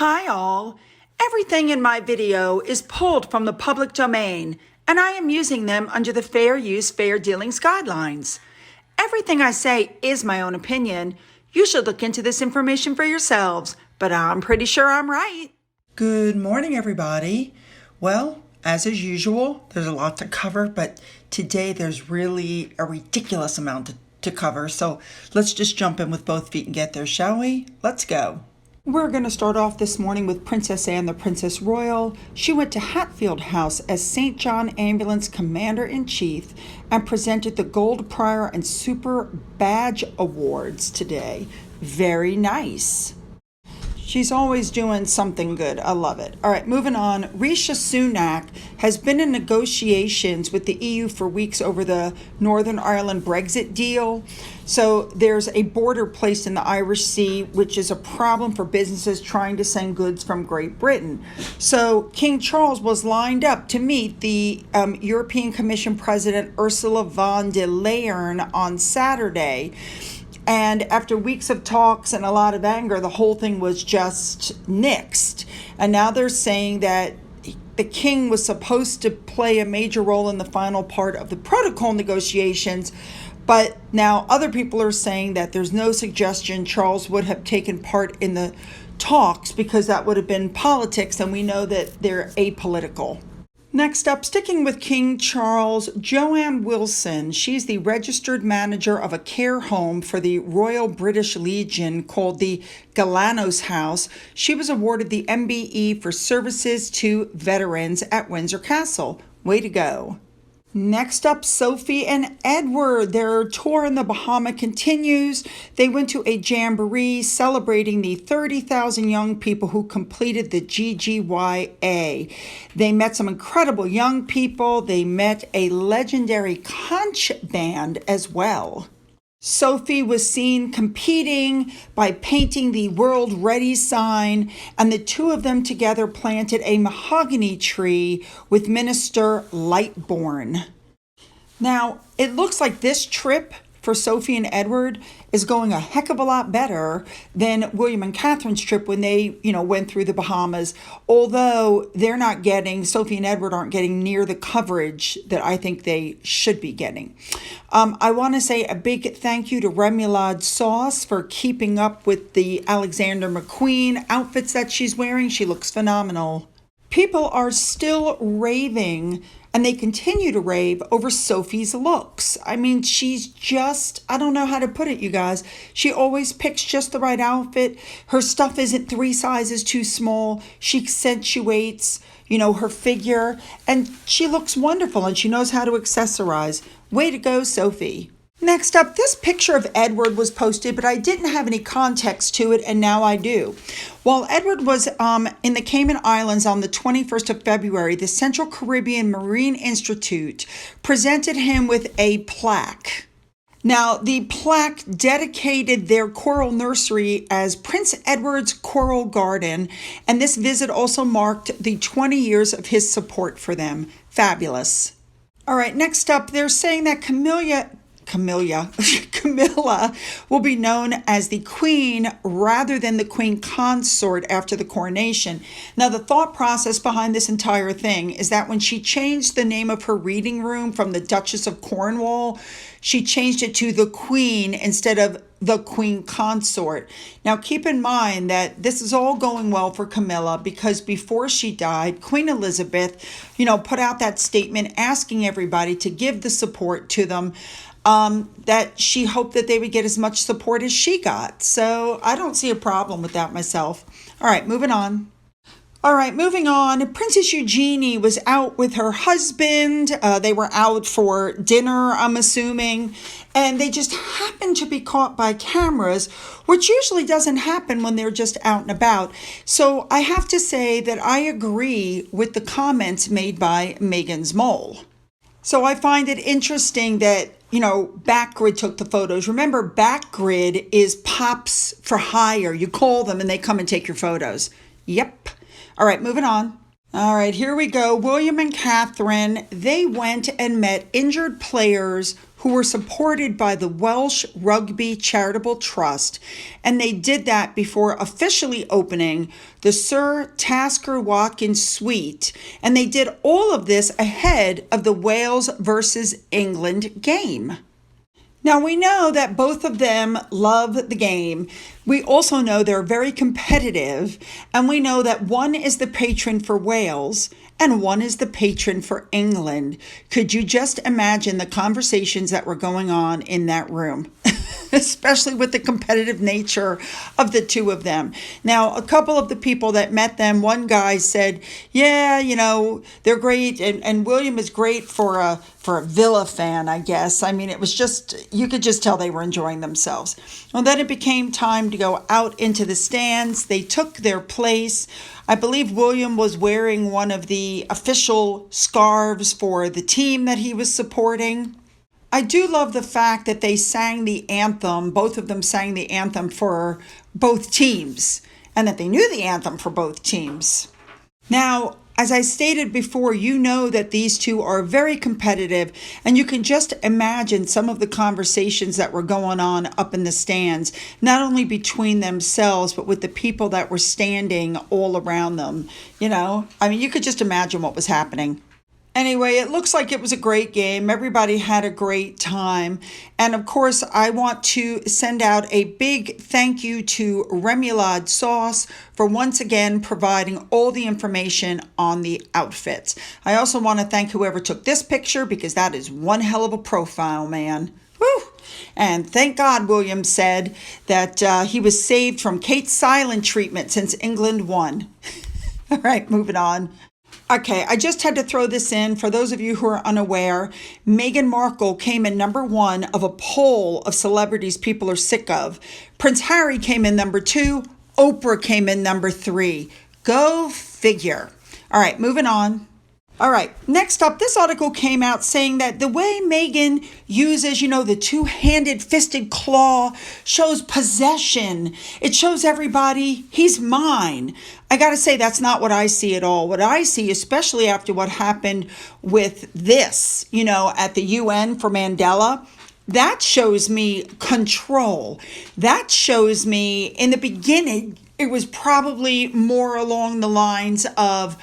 Hi all! Everything in my video is pulled from the public domain, and I am using them under the Fair Use, Fair Dealings guidelines. Everything I say is my own opinion. You should look into this information for yourselves, but I'm pretty sure I'm right. Good morning, everybody. Well, as is usual, there's a lot to cover, but today there's really a ridiculous amount to cover. So let's just jump in with both feet and get there, shall we? Let's go. We're going to start off this morning with Princess Anne, the Princess Royal. She went to Hatfield House as St. John Ambulance Commander-in-Chief and presented the Gold Prior and Super Badge Awards today. Very nice. She's always doing something good. I love it. All right, moving on. Rishi Sunak has been in negotiations with the EU for weeks over the Northern Ireland Brexit deal. So there's a border placed in the Irish Sea, which is a problem for businesses trying to send goods from Great Britain. So King Charles was lined up to meet the European Commission President Ursula von der Leyen on Saturday. And after weeks of talks and a lot of anger, the whole thing was just nixed. And now they're saying that the king was supposed to play a major role in the final part of the protocol negotiations. But now other people are saying that there's no suggestion Charles would have taken part in the talks because that would have been politics. And we know that they're apolitical. Next up, sticking with King Charles, Joanne Wilson. She's the registered manager of a care home for the Royal British Legion called the Galanos House. She was awarded the MBE for services to veterans at Windsor Castle. Way to go. Next up, Sophie and Edward. Their tour in the Bahamas continues. They went to a jamboree celebrating the 30,000 young people who completed the GGYA. They met some incredible young people. They met a legendary conch band as well. Sophie was seen competing by painting the World Ready sign, and the two of them together planted a mahogany tree with Minister Lightbourne. Now, it looks like this trip for Sophie and Edward is going a heck of a lot better than William and Catherine's trip when they, went through the Bahamas. Although Sophie and Edward aren't getting near the coverage that I think they should be getting. I want to say a big thank you to Remoulade Sauce for keeping up with the Alexander McQueen outfits that she's wearing. She looks phenomenal. People are still raving, and they continue to rave over Sophie's looks. I mean, she's just, I don't know how to put it, you guys. She always picks just the right outfit. Her stuff isn't 3 sizes too small. She accentuates, her figure, and she looks wonderful, and she knows how to accessorize. Way to go, Sophie. Next up, this picture of Edward was posted, but I didn't have any context to it, and now I do. While Edward was in the Cayman Islands on the 21st of February, the Central Caribbean Marine Institute presented him with a plaque. Now, the plaque dedicated their coral nursery as Prince Edward's Coral Garden, and this visit also marked the 20 years of his support for them. Fabulous. All right, next up, they're saying that Camilla will be known as the Queen rather than the Queen Consort after the coronation. Now, the thought process behind this entire thing is that when she changed the name of her reading room from the Duchess of Cornwall, she changed it to the Queen instead of the Queen Consort. Now, keep in mind that this is all going well for Camilla because before she died, Queen Elizabeth, put out that statement asking everybody to give the support to them. That she hoped that they would get as much support as she got. So I don't see a problem with that myself. All right, moving on. Princess Eugenie was out with her husband. They were out for dinner, I'm assuming. And they just happened to be caught by cameras, which usually doesn't happen when they're just out and about. So I have to say that I agree with the comments made by Meghan's mole. So I find it interesting that Backgrid took the photos. Remember, Backgrid is pops for hire. You call them and they come and take your photos. Yep. All right, moving on. All right, here we go. William and Catherine, they went and met injured players who were supported by the Welsh Rugby Charitable Trust, and they did that before officially opening the Sir Tasker Watkins Suite, and they did all of this ahead of the Wales versus England game. Now, we know that both of them love the game. We also know they're very competitive, and we know that one is the patron for Wales and one is the patron for England. Could you just imagine the conversations that were going on in that room? Especially with the competitive nature of the two of them. Now, a couple of the people that met them, one guy said, yeah, they're great. And William is great for a Villa fan, I guess. I mean, it was just, you could just tell they were enjoying themselves. Well, then it became time to go out into the stands. They took their place. I believe William was wearing one of the official scarves for the team that he was supporting. I do love the fact that they sang the anthem, both of them sang the anthem for both teams, and that they knew the anthem for both teams. Now, as I stated before, you know that these two are very competitive, and you can just imagine some of the conversations that were going on up in the stands, not only between themselves, but with the people that were standing all around them. You could just imagine what was happening. Anyway, it looks like it was a great game. Everybody had a great time. And of course, I want to send out a big thank you to Remoulade Sauce for once again providing all the information on the outfits. I also want to thank whoever took this picture because that is one hell of a profile, man. Woo! And thank God William said that he was saved from Kate's silent treatment since England won. All right, moving on. Okay, I just had to throw this in. For those of you who are unaware, Meghan Markle came in number 1 of a poll of celebrities people are sick of. Prince Harry came in number 2. Oprah came in number 3. Go figure. All right, moving on. All right, next up, this article came out saying that the way Meghan uses, the two-handed fisted claw shows possession. It shows everybody, he's mine. I got to say, that's not what I see at all. What I see, especially after what happened with this, at the UN for Mandela, that shows me control. That shows me, in the beginning, it was probably more along the lines of,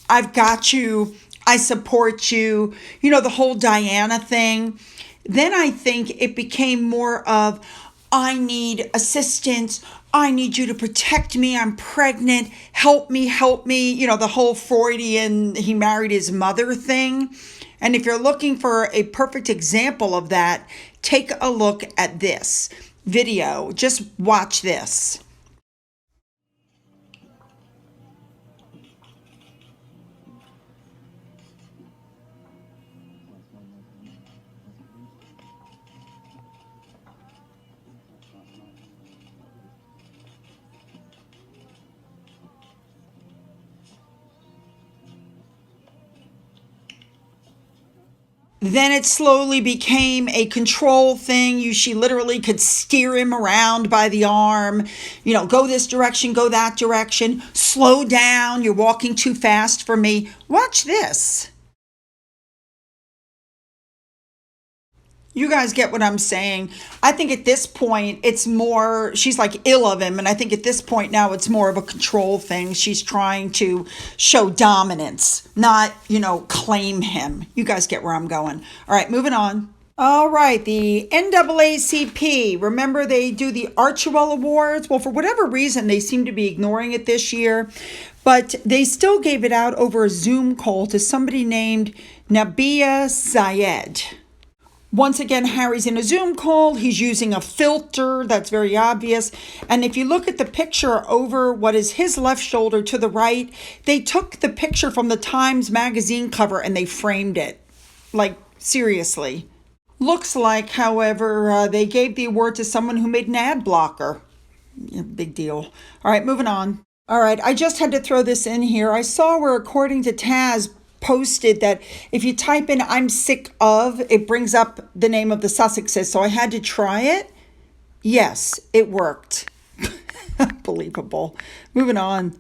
I've got you, I support you, the whole Diana thing. Then I think it became more of, I need assistance, I need you to protect me, I'm pregnant, help me, the whole Freudian, he married his mother thing. And if you're looking for a perfect example of that, take a look at this video. Just watch this. Then it slowly became a control thing. She literally could steer him around by the arm, go this direction, go that direction, slow down, you're walking too fast for me. Watch this. You guys get what I'm saying. I think at this point, it's more, she's like ill of him. And I think at this point now, it's more of a control thing. She's trying to show dominance, not, claim him. You guys get where I'm going. All right, moving on. All right, the NAACP. Remember, they do the Archewell Awards. Well, for whatever reason, they seem to be ignoring it this year. But they still gave it out over a Zoom call to somebody named Nabia Zayed. Once again, Harry's in a Zoom call. He's using a filter. That's very obvious. And if you look at the picture over what is his left shoulder to the right, they took the picture from the Times magazine cover and they framed it. Like, seriously. Looks like, however, they gave the award to someone who made an ad blocker. Yeah, big deal. All right, moving on. All right, I just had to throw this in here. I saw where, according to Taz, posted that if you type in I'm sick of, it brings up the name of the Sussexes. So I had to try it. Yes, it worked. Unbelievable. Moving on.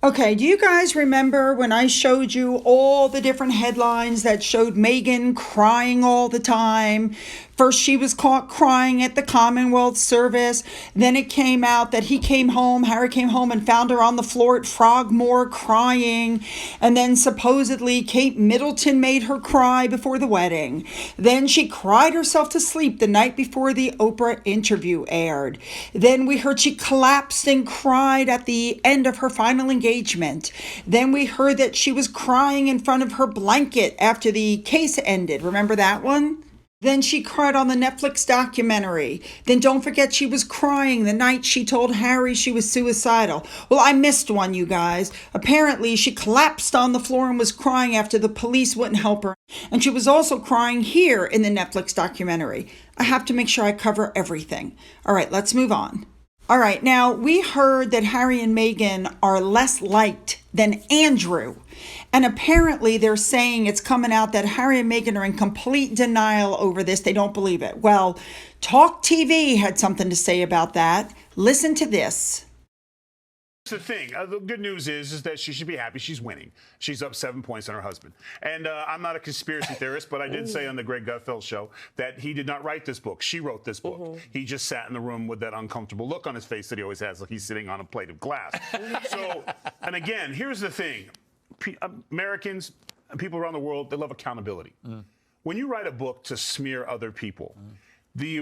Okay, do you guys remember when I showed you all the different headlines that showed Meghan crying all the time? First, she was caught crying at the Commonwealth service. Then it came out that Harry came home and found her on the floor at Frogmore crying. And then supposedly Kate Middleton made her cry before the wedding. Then she cried herself to sleep the night before the Oprah interview aired. Then we heard she collapsed and cried at the end of her final engagement. Then we heard that she was crying in front of her blanket after the case ended. Remember that one? Then she cried on the Netflix documentary. Then don't forget she was crying the night she told Harry she was suicidal. Well, I missed one, you guys. Apparently, she collapsed on the floor and was crying after the police wouldn't help her. And she was also crying here in the Netflix documentary. I have to make sure I cover everything. All right, let's move on. All right, now we heard that Harry and Meghan are less liked than Andrew. And apparently they're saying it's coming out that Harry and Meghan are in complete denial over this. They don't believe it. Well, Talk TV had something to say about that. Listen to this. The thing, the good news is that she should be happy she's winning. She's up 7 points on her husband. And I'm not a conspiracy theorist, but I did say on the Greg Gutfeld show that he did not write this book. She wrote this book. He just sat in the room with that uncomfortable look on his face that he always has, like he's sitting on a plate of glass. So, and again, here's the thing. Americans and people around the world, they love accountability. When you write a book to smear other people, the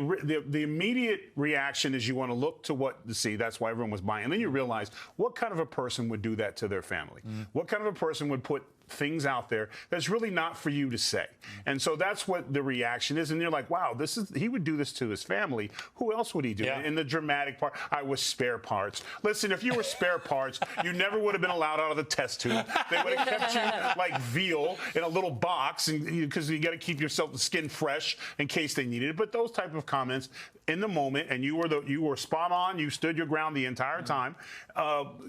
immediate reaction is you want to look to see. That's why everyone was buying. And then you realize what kind of a person would do that to their family? What kind of a person would put things out there that's really not for you to say? And so that's what the reaction is. And you're like, wow, he would do this to his family. Who else would he do? Yeah. In the dramatic part, I was spare parts. Listen, if you were spare parts, you never would have been allowed out of the test tube. They would have kept you like veal in a little box, because you got to keep yourself the skin fresh in case they needed it. But those type of comments in the moment, and you were spot on. You stood your ground the entire time.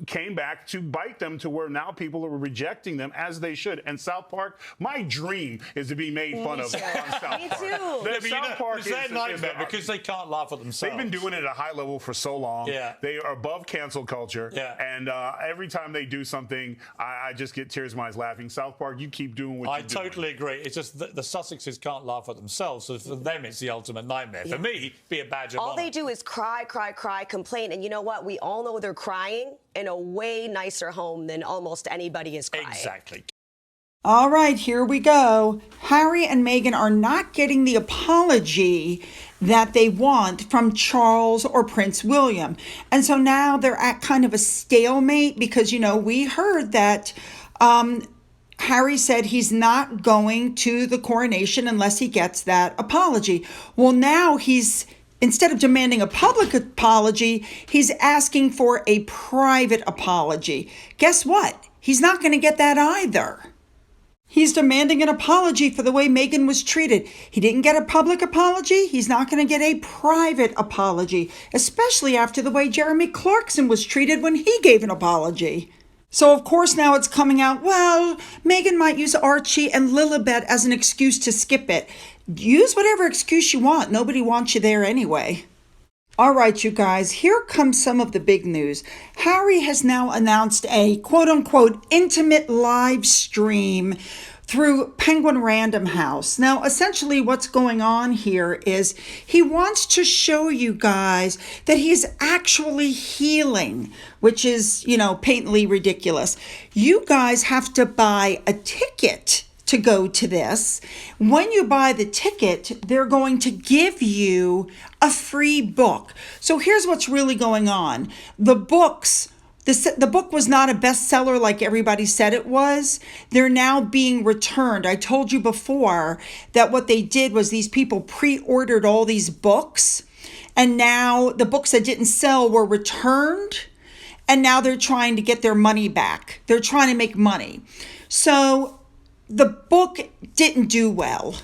Came back to bite them to where now people are rejecting them as they should. And South Park, my dream is to be made fun of on South Park. Me too. South Park is their nightmare because they can't laugh at themselves. They've been doing it at a high level for so long. Yeah. They are above cancel culture. Yeah. And every time they do something, I just get tears in my eyes laughing. South Park, you keep doing what you're doing. I totally agree. It's just the Sussexes can't laugh at themselves. So for them, it's the ultimate nightmare. For me, be a badge of honor. All they do is cry, complain. And you know what? We all know they're crying in a way nicer home than almost anybody is crying. Exactly. All right, here we go. Harry and Meghan are not getting the apology that they want from Charles or Prince William. And so now they're at kind of a stalemate because, we heard that Harry said he's not going to the coronation unless he gets that apology. Well, now instead of demanding a public apology, he's asking for a private apology. Guess what? He's not going to get that either. He's demanding an apology for the way Meghan was treated. He didn't get a public apology. He's not going to get a private apology, especially after the way Jeremy Clarkson was treated when he gave an apology. So, of course, now it's coming out, well, Meghan might use Archie and Lilibet as an excuse to skip it. Use whatever excuse you want. Nobody wants you there anyway. All right, you guys, here comes some of the big news. Harry has now announced a quote-unquote intimate live stream through Penguin Random House. Now, essentially what's going on here is he wants to show you guys that he's actually healing, which is, patently ridiculous. You guys have to buy a ticket to go to this. When you buy the ticket, they're going to give you a free book. So here's what's really going on. The book was not a bestseller like everybody said it was. They're now being returned. I told you before that what they did was these people pre-ordered all these books, and now the books that didn't sell were returned, and now they're trying to get their money back. They're trying to make money. So the book didn't do well.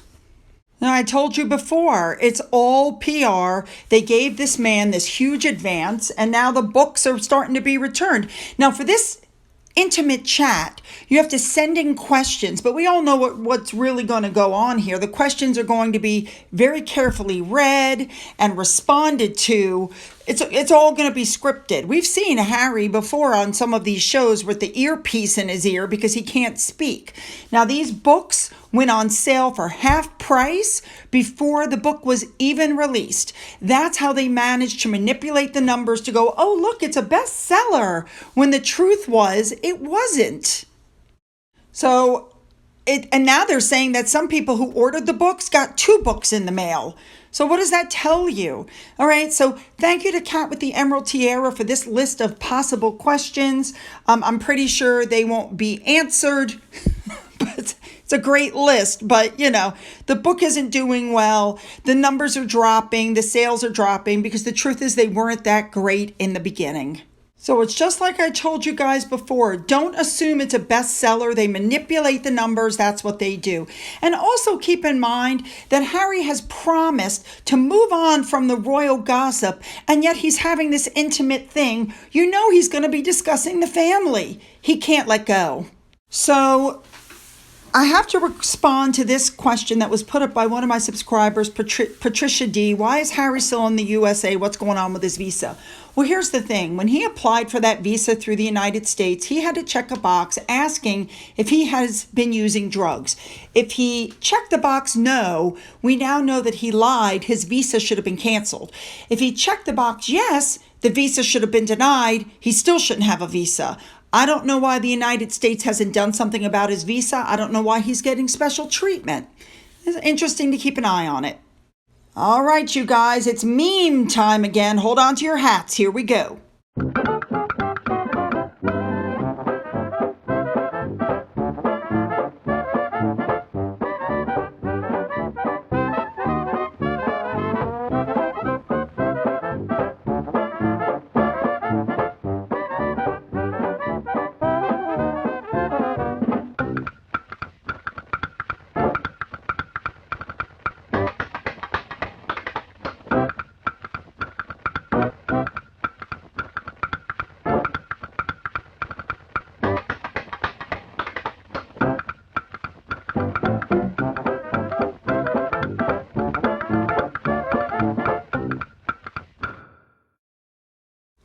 Now, I told you before, it's all PR. They gave this man this huge advance, and now the books are starting to be returned. Now, for this intimate chat, you have to send in questions, but we all know what's really going to go on here. The questions are going to be very carefully read and responded to it's all going to be scripted. We've seen Harry before on some of these shows with the earpiece in his ear because he can't speak. Now, these books went on sale for half price before the book was even released. That's how they managed to manipulate the numbers to go, oh, look, it's a bestseller, when the truth was it wasn't. So, and now they're saying that some people who ordered the books got 2 books in the mail. So what does that tell you? All right, so thank you to Kat with the Emerald Tiara for this list of possible questions. I'm pretty sure they won't be answered, but it's a great list. But, you know, the book isn't doing well. The numbers are dropping. The sales are dropping because the truth is they weren't that great in the beginning. So it's just like I told you guys before, don't assume it's a bestseller. They manipulate the numbers. That's what they do. And also keep in mind that Harry has promised to move on from the royal gossip, and yet he's having this intimate thing. You know he's going to be discussing the family. He can't let go. So I have to respond to this question that was put up by one of my subscribers, Patricia D. Why is Harry still in the USA? What's going on with his visa? Well, here's the thing. When he applied for that visa through the United States, he had to check a box asking if he has been using drugs. If he checked the box no, we now know that he lied. His visa should have been canceled. If he checked the box yes, the visa should have been denied. He still shouldn't have a visa. I don't know why the United States hasn't done something about his visa. I don't know why he's getting special treatment. It's interesting to keep an eye on it. All right, you guys, it's meme time again. Hold on to your hats. Here we go.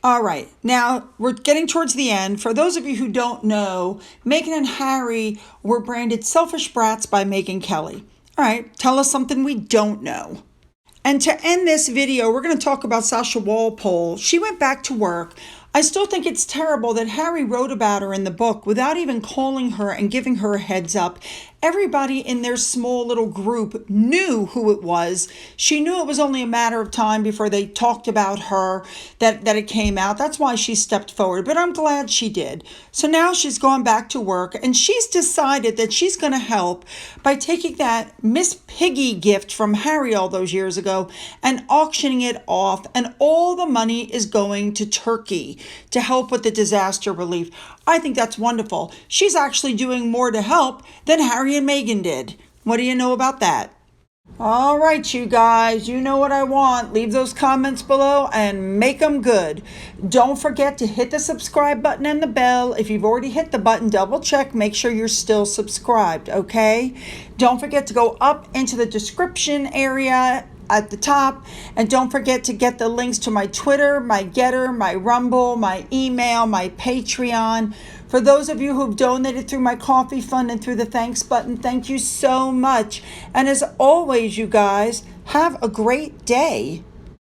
All right, now we're getting towards the end. For those of you who don't know, Meghan and Harry were branded selfish brats by Megyn Kelly. All right, tell us something we don't know. And to end this video, we're going to talk about Sasha Walpole. She went back to work. I still think it's terrible that Harry wrote about her in the book without even calling her and giving her a heads up. Everybody in their small little group knew who it was. She knew it was only a matter of time before they talked about her, that it came out. That's why she stepped forward, but I'm glad she did. So now she's gone back to work, and she's decided that she's going to help by taking that Miss Piggy gift from Harry all those years ago and auctioning it off, and all the money is going to Turkey to help with the disaster relief. I think that's wonderful. She's actually doing more to help than Harry and Meghan did. What do you know about that? All right, you guys, you know what I want. Leave those comments below and make them good. Don't forget to hit the subscribe button and the bell. If you've already hit the button, double check. Make sure you're still subscribed, okay? Don't forget to go up into the description area at the top, and don't forget to get the links to my Twitter, my Getter, my Rumble, my email, my Patreon. For those of you who've donated through my coffee fund and through the thanks button, thank you so much. And as always, you guys, have a great day.